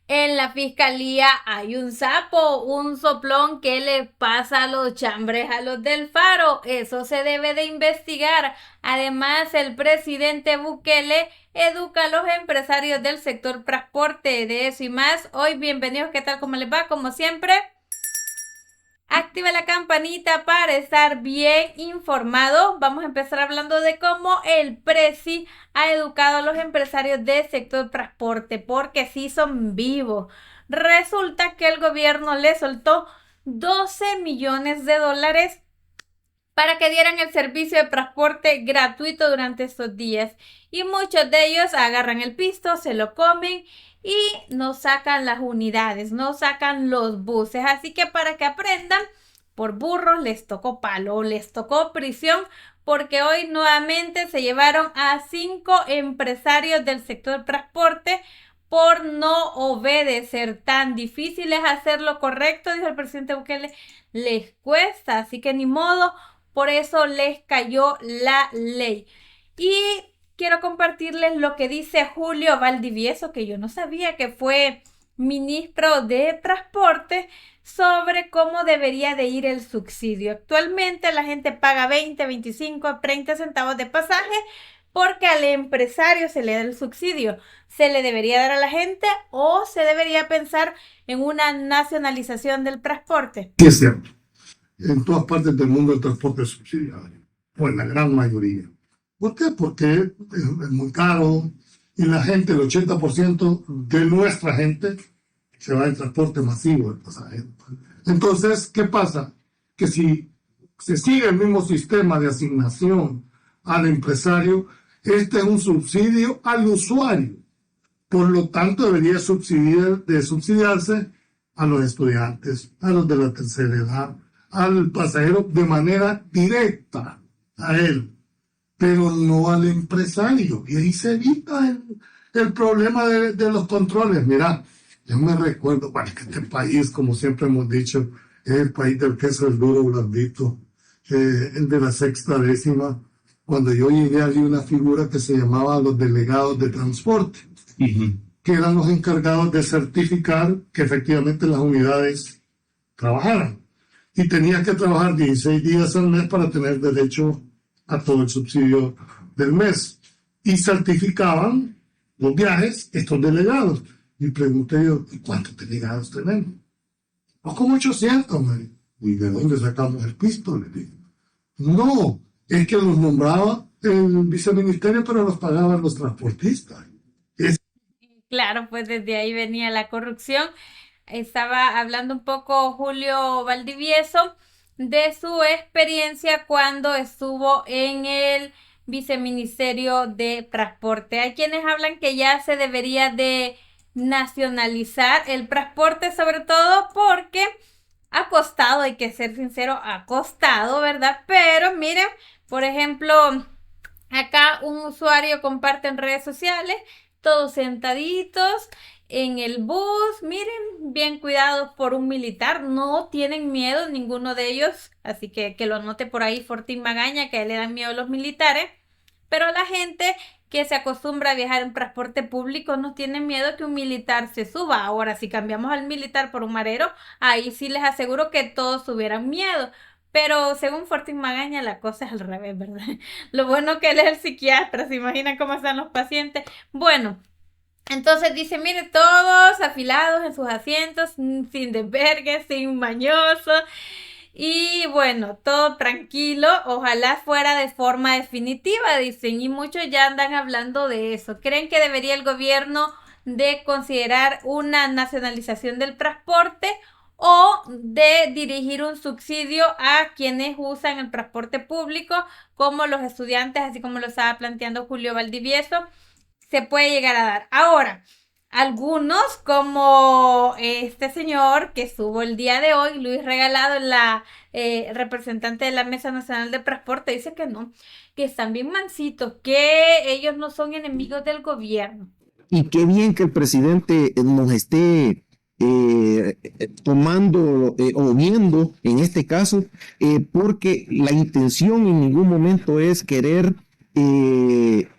En la fiscalía hay un sapo, un soplón que le pasa a los chambres a los del Faro. Eso se debe de investigar. Además, el presidente Bukele educa a los empresarios del sector transporte. De eso y más. Hoy, bienvenidos. ¿Qué tal? ¿Cómo les va? Como siempre. Activa la campanita para estar bien informado. Vamos a empezar hablando de cómo el Prezi ha educado a los empresarios del sector transporte, porque sí son vivos. Resulta que el gobierno le soltó 12 millones de dólares para que dieran el servicio de transporte gratuito durante estos días. Y muchos de ellos agarran el pisto, se lo comen y no sacan las unidades, no sacan los buses. Así que para que aprendan, por burros les tocó palo, les tocó prisión, porque hoy nuevamente se llevaron a 5 empresarios del sector transporte por no obedecer. Tan difícil es hacer lo correcto, dijo el presidente Bukele, les cuesta, así que ni modo, por eso les cayó la ley. Y quiero compartirles lo que dice Julio Valdivieso, que yo no sabía que fue ministro de Transporte, sobre cómo debería de ir el subsidio. Actualmente la gente paga 20, 25, 30 centavos de pasaje porque al empresario se le da el subsidio. ¿Se le debería dar a la gente o se debería pensar en una nacionalización del transporte? Sí, es cierto. En todas partes del mundo el transporte es subsidiado, o en la gran mayoría. ¿Por qué? Porque es muy caro y la gente, el 80% de nuestra gente, se va en transporte masivo de pasajeros. Entonces, ¿qué pasa? Que si se sigue el mismo sistema de asignación al empresario, este es un subsidio al usuario. Por lo tanto, debería subsidiarse a los estudiantes, a los de la tercera edad, al pasajero de manera directa a él, pero no al empresario. Y ahí se evita el problema de los controles. Mira, yo me recuerdo, bueno, que este país, como siempre hemos dicho, es el país del queso, el duro, blandito, el de la sexta décima. Cuando yo llegué, había una figura que se llamaba los delegados de transporte, que eran los encargados de certificar que efectivamente las unidades trabajaran. Y tenías que trabajar 16 días al mes para tener derecho a todo el subsidio del mes. Y certificaban los viajes estos delegados. Y pregunté yo, ¿y cuántos delegados tenemos? Pues como 800, man. ¿Y de dónde sacamos el pisto? Le digo. No, es que los nombraba el viceministerio, pero los pagaban los transportistas. Claro, pues desde ahí venía la corrupción. Estaba hablando un poco Julio Valdivieso de su experiencia cuando estuvo en el viceministerio de transporte. Hay quienes hablan que ya se debería de nacionalizar el transporte, sobre todo porque ha costado, hay que ser sincero, ha costado, ¿verdad? Pero miren, por ejemplo, acá un usuario comparte en redes sociales, todos sentaditos en el bus, miren, bien cuidados por un militar, no tienen miedo ninguno de ellos, así que lo anote por ahí Fortín Magaña, que a él le dan miedo a los militares, pero la gente que se acostumbra a viajar en transporte público no tiene miedo que un militar se suba. Ahora, si cambiamos al militar por un marero, ahí sí les aseguro que todos tuvieran miedo. Pero según Fortín Magaña, la cosa es al revés, ¿verdad? Lo bueno que él es el psiquiatra, ¿se imaginan cómo están los pacientes? Bueno, entonces dice, mire, todos afilados en sus asientos, sin desvergue, sin mañoso. Y bueno, todo tranquilo, ojalá fuera de forma definitiva, dicen, y muchos ya andan hablando de eso. ¿Creen que debería el gobierno de considerar una nacionalización del transporte o de dirigir un subsidio a quienes usan el transporte público, como los estudiantes, así como lo estaba planteando Julio Valdivieso? Se puede llegar a dar. Ahora, algunos, como este señor que estuvo el día de hoy, Luis Regalado, la representante de la Mesa Nacional de Transporte, dice que no, que están bien mansitos, que ellos no son enemigos del gobierno. Y qué bien que el presidente nos esté tomando o viendo en este caso, porque la intención en ningún momento es querer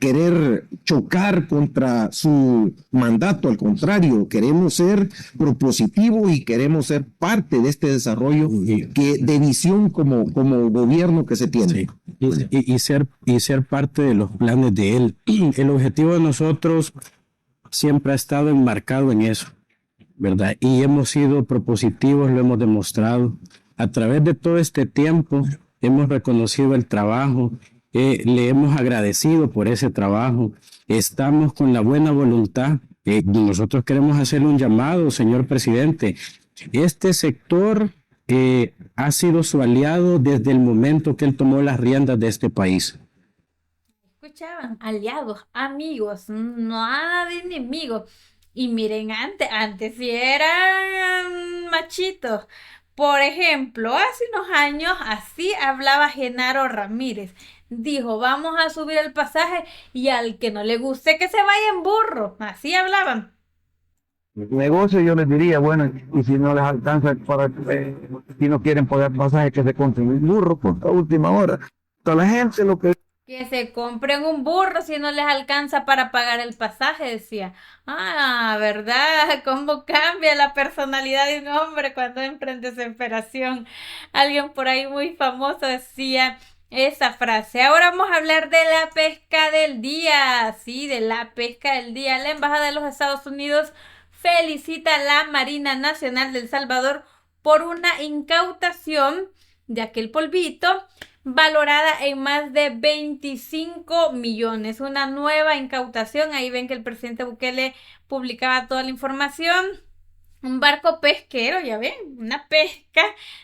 querer chocar contra su mandato. Al contrario, queremos ser propositivos y queremos ser parte de este desarrollo de visión como gobierno que se tiene. Sí. Y ser parte de los planes de él. El objetivo de nosotros siempre ha estado enmarcado en eso, ¿verdad? Y hemos sido propositivos, lo hemos demostrado. A través de todo este tiempo hemos reconocido el trabajo, le hemos agradecido por ese trabajo, estamos con la buena voluntad. Nosotros queremos hacerle un llamado, señor presidente. Este sector ha sido su aliado desde el momento que él tomó las riendas de este país. Escuchaban, aliados, amigos, nada de enemigos. Y miren, antes sí eran machitos. Por ejemplo, hace unos años así hablaba Genaro Ramírez. Dijo, vamos a subir el pasaje y al que no le guste que se vaya en burro. Así hablaban. Negocio yo les diría, bueno, y si no les alcanza para, si no quieren pagar pasaje, que se compren un burro por la última hora. Toda la gente lo que... Que se compren un burro si no les alcanza para pagar el pasaje, decía. Ah, ¿verdad? ¿Cómo cambia la personalidad de un hombre cuando emprende desesperación? Alguien por ahí muy famoso decía esa frase. Ahora vamos a hablar de la pesca del día. Sí, de la pesca del día. La Embajada de los Estados Unidos felicita a la Marina Nacional de El Salvador por una incautación de aquel polvito valorada en más de 25 millones. Una nueva incautación. Ahí ven que el presidente Bukele publicaba toda la información. Un barco pesquero, ya ven, una pesca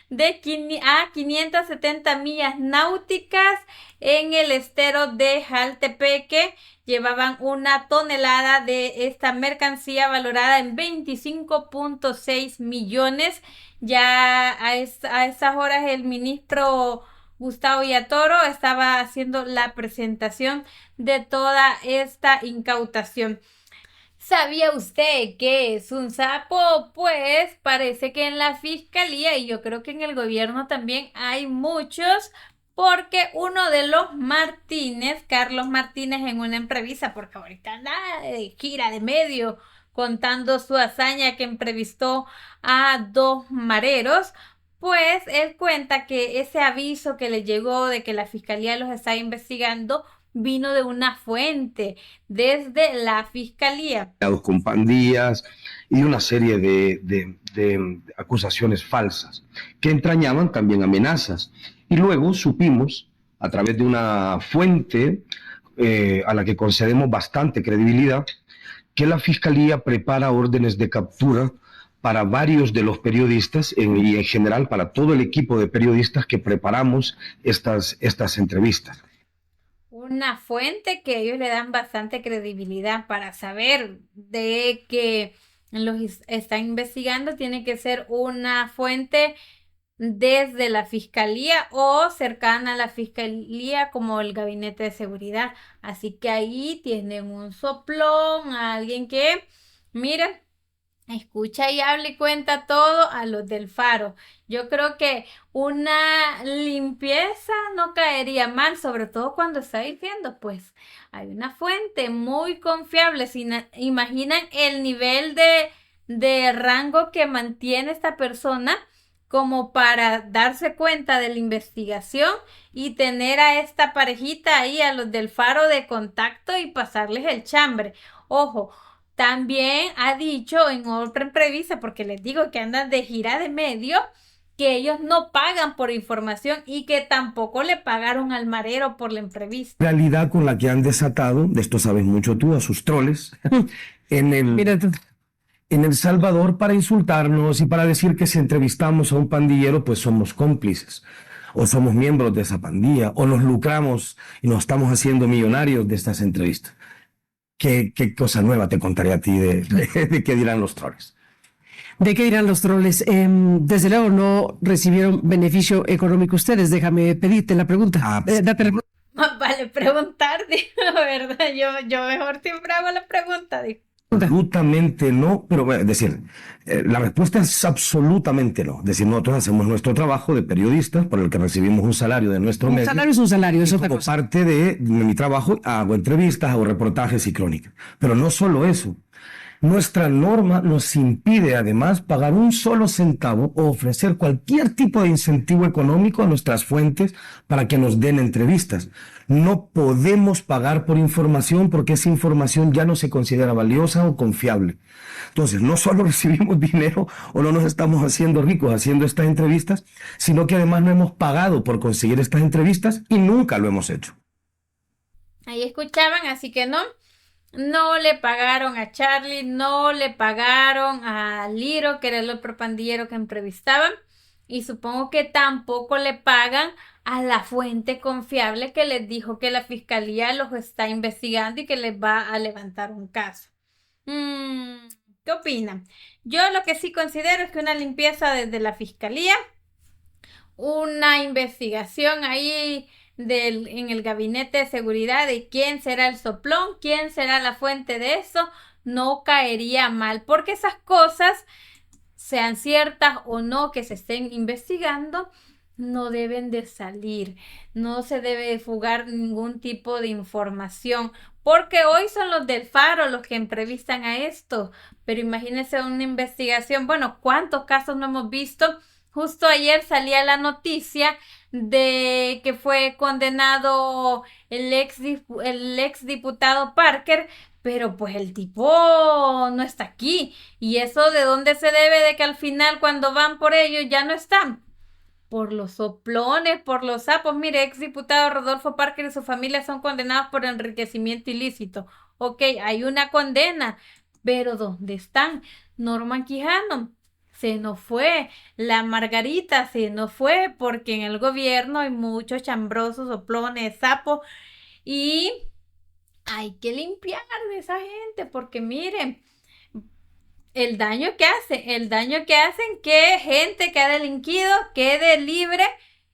de 570 millas náuticas en el estero de Jaltepeque. Llevaban 1 tonelada de esta mercancía valorada en 25.6 millones. Ya a esas horas el ministro Gustavo Villatoro estaba haciendo la presentación de toda esta incautación. ¿Sabía usted qué es un sapo? Pues parece que en la fiscalía y yo creo que en el gobierno también hay muchos, porque uno de los Martínez, Carlos Martínez, en una entrevista, porque ahorita anda de gira de medio contando su hazaña que entrevistó a 2 mareros, pues él cuenta que ese aviso que le llegó de que la fiscalía los está investigando vino de una fuente desde la fiscalía. Con pandillas y una serie de acusaciones falsas que entrañaban también amenazas. Y luego supimos, a través de una fuente a la que concedemos bastante credibilidad, que la fiscalía prepara órdenes de captura para varios de los periodistas y en general para todo el equipo de periodistas que preparamos estas entrevistas. Una fuente que ellos le dan bastante credibilidad para saber de que los están investigando. Tiene que ser una fuente desde la fiscalía o cercana a la fiscalía, como el gabinete de seguridad. Así que ahí tienen un soplón, a alguien que, miren, escucha y habla y cuenta todo a los del Faro. Yo creo que una limpieza no caería mal, sobre todo cuando está hirviendo, pues hay una fuente muy confiable. Si imaginan el nivel de rango que mantiene esta persona como para darse cuenta de la investigación y tener a esta parejita ahí, a los del Faro, de contacto y pasarles el chambre. Ojo, también ha dicho en otra entrevista, porque les digo que andan de gira de medio, que ellos no pagan por información y que tampoco le pagaron al marero por la entrevista. Realidad con la que han desatado, de esto sabes mucho tú, a sus troles, en El Salvador, para insultarnos y para decir que si entrevistamos a un pandillero, pues somos cómplices, o somos miembros de esa pandilla, o nos lucramos y nos estamos haciendo millonarios de estas entrevistas. ¿Qué cosa nueva te contaré a ti de qué dirán los troles? ¿De qué dirán los troles? Desde luego no recibieron beneficio económico ustedes. Déjame pedirte la pregunta. Date la pregunta. Vale preguntar, digo, ¿verdad? Yo mejor siempre hago la pregunta, digo. Absolutamente no, pero bueno, es decir, la respuesta es absolutamente no. Es decir, nosotros hacemos nuestro trabajo de periodistas por el que recibimos un salario de nuestro Un medio. salario es un salario, es Y otra como cosa. parte de mi trabajo hago entrevistas, hago reportajes y crónicas. Pero no solo eso. Nuestra norma nos impide además pagar un solo centavo o ofrecer cualquier tipo de incentivo económico a nuestras fuentes para que nos den entrevistas. No podemos pagar por información porque esa información ya no se considera valiosa o confiable. Entonces, no solo recibimos dinero o no nos estamos haciendo ricos haciendo estas entrevistas, sino que además no hemos pagado por conseguir estas entrevistas y nunca lo hemos hecho. Ahí escuchaban, así que no le pagaron a Charlie, no le pagaron a Liro, que era el otro pandillero que entrevistaban, y supongo que tampoco le pagan a la fuente confiable que les dijo que la fiscalía los está investigando y que les va a levantar un caso. ¿Qué opinan? Yo lo que sí considero es que una limpieza desde la fiscalía, una investigación ahí en el gabinete de seguridad de quién será el soplón, quién será la fuente de eso, no caería mal, porque esas cosas, sean ciertas o no que se estén investigando, no deben de salir, no se debe de fugar ningún tipo de información, porque hoy son los del Faro los que entrevistan a esto, pero imagínense una investigación, bueno, ¿cuántos casos no hemos visto? Justo ayer salía la noticia de que fue condenado el ex diputado Parker, pero pues el tipo no está aquí. ¿Y eso de dónde se debe de que al final cuando van por ellos ya no están? Por los soplones, por los sapos. Mire, ex diputado Rodolfo Parker y su familia son condenados por enriquecimiento ilícito. Ok, hay una condena, pero ¿dónde están? Norman Quijano se nos fue, la Margarita se nos fue, porque en el gobierno hay muchos chambrosos, soplones, sapos, y hay que limpiar de esa gente, porque miren, el daño que hacen, que gente que ha delinquido quede libre,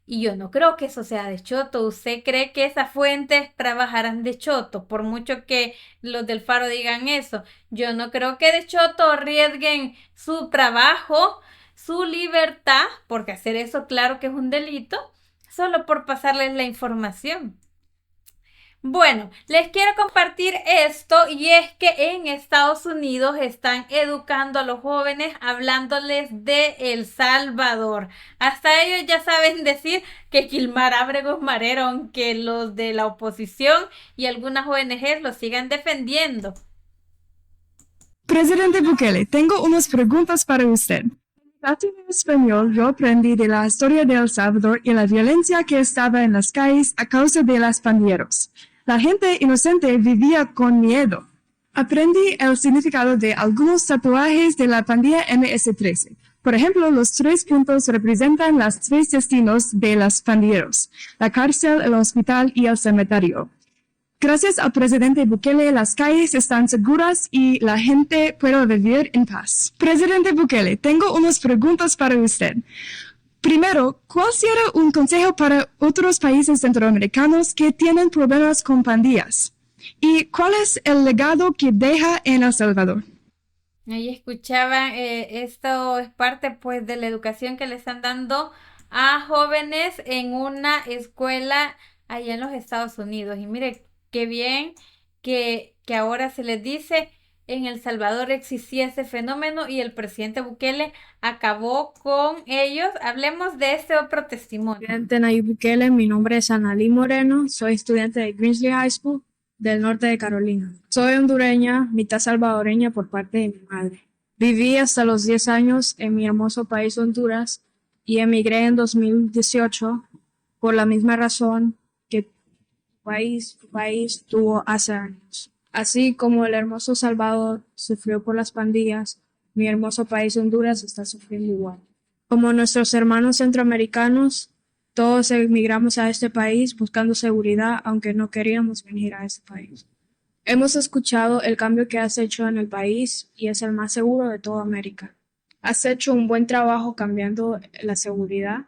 y yo no creo que eso sea de choto. ¿Usted cree que esas fuentes trabajarán de choto? Por mucho que los del Faro digan eso, yo no creo que de choto arriesguen su trabajo, su libertad, porque hacer eso claro que es un delito, solo por pasarles la información. Bueno, les quiero compartir esto, y es que en Estados Unidos están educando a los jóvenes hablándoles de El Salvador. Hasta ellos ya saben decir que Quilmar Ábrego Marero, aunque los de la oposición y algunas ONGs lo sigan defendiendo. Presidente Bukele, tengo unas preguntas para usted. En español, yo aprendí de la historia de El Salvador y la violencia que estaba en las calles a causa de los pandilleros. La gente inocente vivía con miedo. Aprendí el significado de algunos tatuajes de la pandilla MS-13. Por ejemplo, los 3 puntos representan los 3 destinos de los pandilleros: la cárcel, el hospital y el cementerio. Gracias al presidente Bukele, las calles están seguras y la gente puede vivir en paz. Presidente Bukele, tengo unas preguntas para usted. Primero, ¿cuál sería un consejo para otros países centroamericanos que tienen problemas con pandillas? ¿Y cuál es el legado que deja en El Salvador? Ahí escuchaban, esto es parte pues de la educación que le están dando a jóvenes en una escuela allá en los Estados Unidos. Y mire, qué bien que ahora se les dice, en El Salvador existía ese fenómeno y el presidente Bukele acabó con ellos. Hablemos de este otro testimonio. Presidente Nayib Bukele, mi nombre es Analí Moreno, soy estudiante de Greensley High School del norte de Carolina. Soy hondureña, mitad salvadoreña por parte de mi madre. Viví hasta los 10 años en mi hermoso país Honduras y emigré en 2018 por la misma razón que tu país tuvo hace años. Así como el hermoso Salvador sufrió por las pandillas, mi hermoso país Honduras está sufriendo igual. Como nuestros hermanos centroamericanos, todos emigramos a este país buscando seguridad, aunque no queríamos venir a este país. Hemos escuchado el cambio que has hecho en el país y es el más seguro de toda América. Has hecho un buen trabajo cambiando la seguridad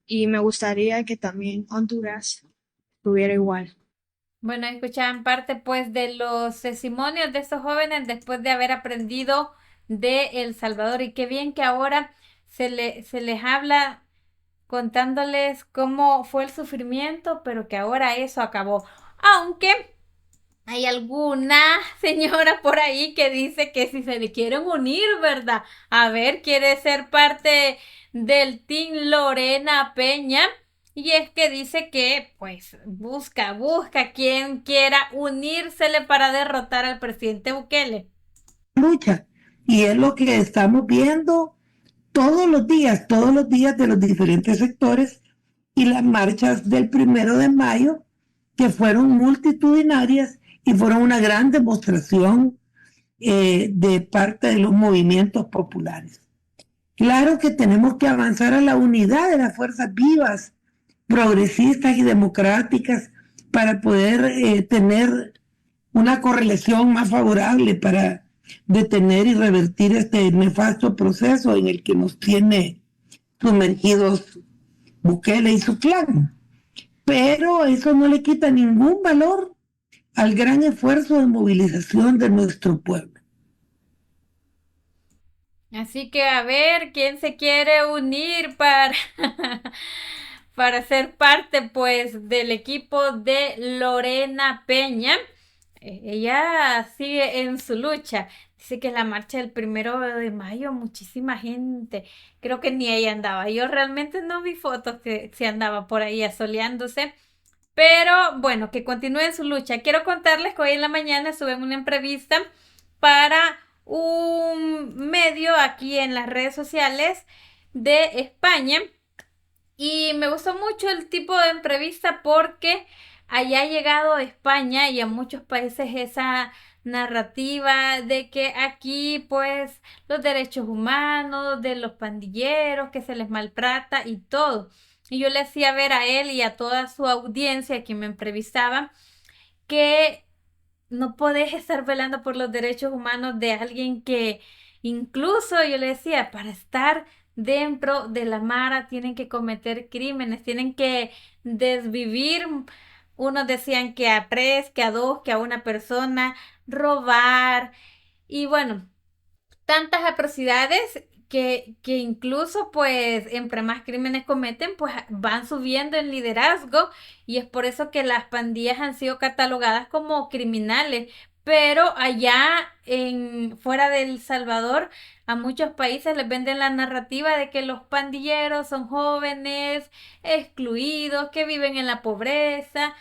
y me gustaría que también Honduras estuviera igual. Bueno, escuchaban parte pues de los testimonios de estos jóvenes después de haber aprendido de El Salvador, y qué bien que ahora se les habla contándoles cómo fue el sufrimiento, pero que ahora eso acabó. Aunque hay alguna señora por ahí que dice que si se le quieren unir, ¿verdad? A ver, quiere ser parte del Team Lorena Peña. Y es que dice que, pues, busca quien quiera unírsele para derrotar al presidente Bukele. Lucha. Y es lo que estamos viendo todos los días de los diferentes sectores, y las marchas del 1 de mayo, que fueron multitudinarias y fueron una gran demostración de parte de los movimientos populares. Claro que tenemos que avanzar a la unidad de las fuerzas vivas, progresistas y democráticas, para poder tener una correlación más favorable para detener y revertir este nefasto proceso en el que nos tiene sumergidos Bukele y su clan. Pero eso no le quita ningún valor al gran esfuerzo de movilización de nuestro pueblo. Así que a ver quién se quiere unir para, para ser parte pues del equipo de Lorena Peña. Ella sigue en su lucha. Dice que la marcha del 1 de mayo, muchísima gente. Creo que ni ella andaba. Yo realmente no vi fotos que se andaba por ahí asoleándose. Pero bueno, que continúe su lucha. Quiero contarles que hoy en la mañana estuve en una entrevista para un medio aquí en las redes sociales de España, y me gustó mucho el tipo de entrevista porque allá ha llegado a España y a muchos países esa narrativa de que aquí pues los derechos humanos de los pandilleros, que se les maltrata y todo. Y yo le hacía ver a él y a toda su audiencia que me entrevistaba que no podés estar velando por los derechos humanos de alguien que, incluso yo le decía, para estar dentro de la mara tienen que cometer crímenes, tienen que desvivir. Unos decían que a 3, que a 2, que a una persona, robar, y bueno, tantas atrocidades que incluso pues entre más crímenes cometen, pues van subiendo en liderazgo, y es por eso que las pandillas han sido catalogadas como criminales. Pero allá fuera de El Salvador, a muchos países les venden la narrativa de que los pandilleros son jóvenes, excluidos, que viven en la pobreza.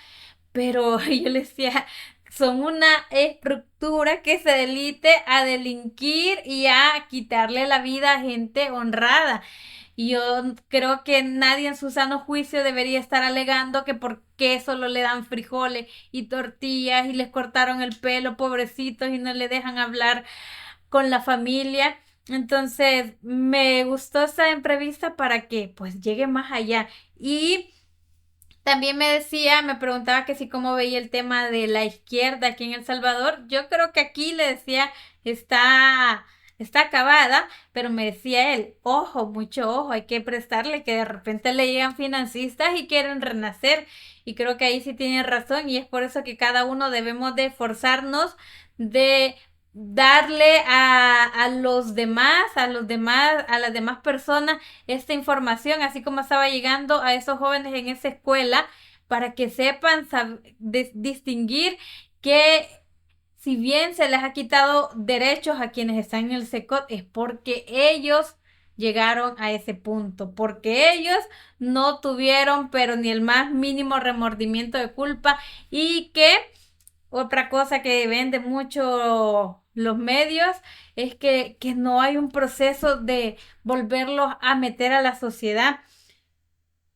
Pero yo les decía, son una estructura que se delite a delinquir y a quitarle la vida a gente honrada. Y yo creo que nadie en su sano juicio debería estar alegando que por qué solo le dan frijoles y tortillas y les cortaron el pelo, pobrecitos, y no le dejan hablar con la familia. Entonces, me gustó esta entrevista para que pues llegue más allá. Y también me preguntaba que si cómo veía el tema de la izquierda aquí en El Salvador. Yo creo que aquí le decía, está acabada, pero me decía él, ojo, mucho ojo, hay que prestarle, que de repente le llegan financistas y quieren renacer. Y creo que ahí sí tiene razón, y es por eso que cada uno debemos de esforzarnos de darle a las demás personas esta información, así como estaba llegando a esos jóvenes en esa escuela, para que sepan distinguir que si bien se les ha quitado derechos a quienes están en el SECOT, es porque ellos llegaron a ese punto, porque ellos no tuvieron pero ni el más mínimo remordimiento de culpa. Y que otra cosa que vende mucho los medios es que no hay un proceso de volverlos a meter a la sociedad.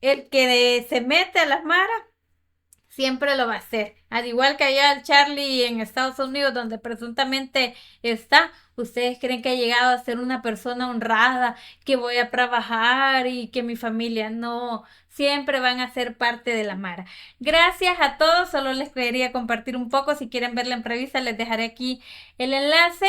El que se mete a las maras siempre lo va a hacer. Al igual que allá el Charlie en Estados Unidos, donde presuntamente está, ¿ustedes creen que ha llegado a ser una persona honrada, que voy a trabajar y que mi familia no? Siempre van a ser parte de la mara. Gracias a todos, solo les quería compartir un poco. Si quieren ver la entrevista, les dejaré aquí el enlace.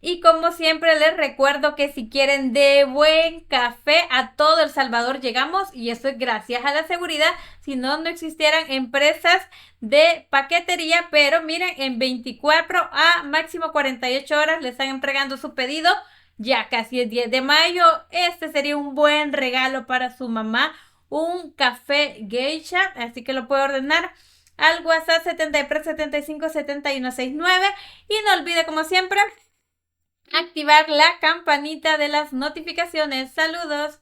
Y como siempre les recuerdo que si quieren de buen café, a todo El Salvador llegamos, y eso es gracias a la seguridad. Si no, no existieran empresas de paquetería, pero miren, en 24 a máximo 48 horas le están entregando su pedido. Ya casi es 10 de mayo, este sería un buen regalo para su mamá, un café geisha, así que lo puede ordenar al WhatsApp 73757169, y no olvide, como siempre, activar la campanita de las notificaciones. Saludos.